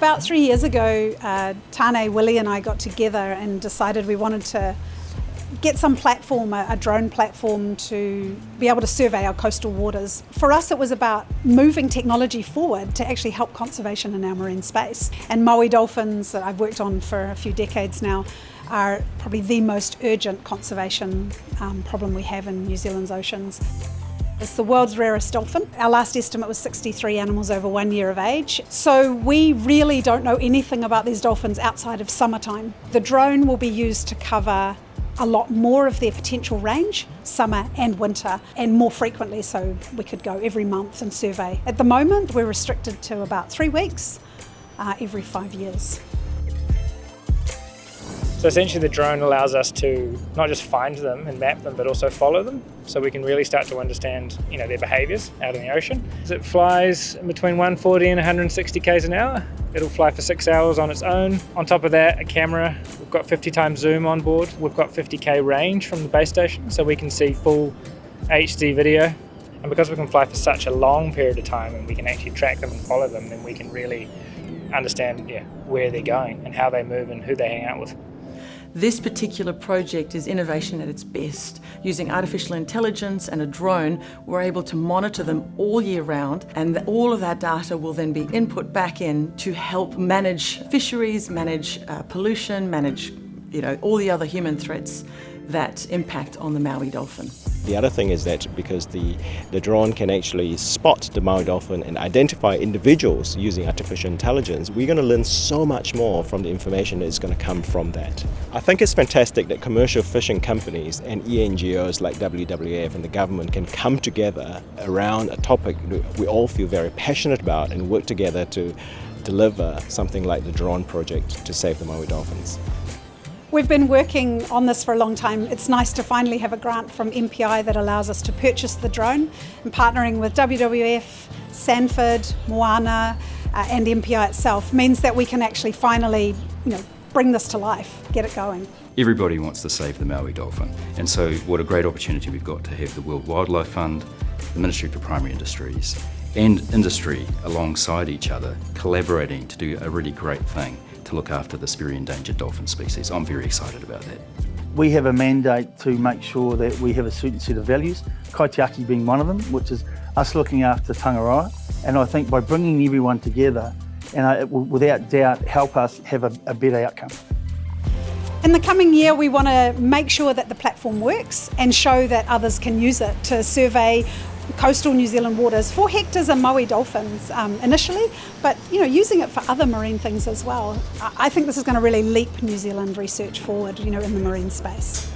about 3 years ago, Tane, Willie and I got together and decided we wanted to get some platform, a drone platform, to be able to survey our coastal waters. For us, it was about moving technology forward to actually help conservation in our marine space. And Maui dolphins, that I've worked on for a few decades now, are probably the most urgent conservation problem we have in New Zealand's oceans. It's the world's rarest dolphin. Our last estimate was 63 animals over 1 year of age. So we really don't know anything about these dolphins outside of summertime. The drone will be used to cover a lot more of their potential range, summer and winter, and more frequently, so we could go every month and survey. At the moment, we're restricted to about 3 weeks every 5 years. So essentially the drone allows us to not just find them and map them, but also follow them. So we can really start to understand, their behaviours out in the ocean. It flies between 140 and 160 k's an hour. It'll fly for 6 hours on its own. On top of that, a camera. We've got 50 times zoom on board. We've got 50k range from the base station, so we can see full HD video. And because we can fly for such a long period of time and we can actually track them and follow them, then we can really understand where they're going and how they move and who they hang out with. This particular project is innovation at its best. Using artificial intelligence and a drone, we're able to monitor them all year round, and all of that data will then be input back in to help manage fisheries, manage pollution, manage all the other human threats that impact on the Maui dolphin. The other thing is that because the drone can actually spot the Maui dolphin and identify individuals using artificial intelligence, we're going to learn so much more from the information that is going to come from that. I think it's fantastic that commercial fishing companies and ENGOs like WWF and the government can come together around a topic that we all feel very passionate about and work together to deliver something like the drone project to save the Maui dolphins. We've been working on this for a long time. It's nice to finally have a grant from MPI that allows us to purchase the drone, and partnering with WWF, Sanford, Moana and MPI itself means that we can actually finally bring this to life, get it going. Everybody wants to save the Maui dolphin, and so what a great opportunity we've got to have the World Wildlife Fund, the Ministry for Primary Industries and industry alongside each other, collaborating to do a really great thing to look after this very endangered dolphin species. I'm very excited about that. We have a mandate to make sure that we have a certain set of values, kaitiaki being one of them, which is us looking after tangaroa. And I think by bringing everyone together, it will without doubt help us have a better outcome. In the coming year, we want to make sure that the platform works and show that others can use it to survey coastal New Zealand waters for hectares and Maui dolphins initially, but using it for other marine things as well. I think this is going to really leap New Zealand research forward, in the marine space.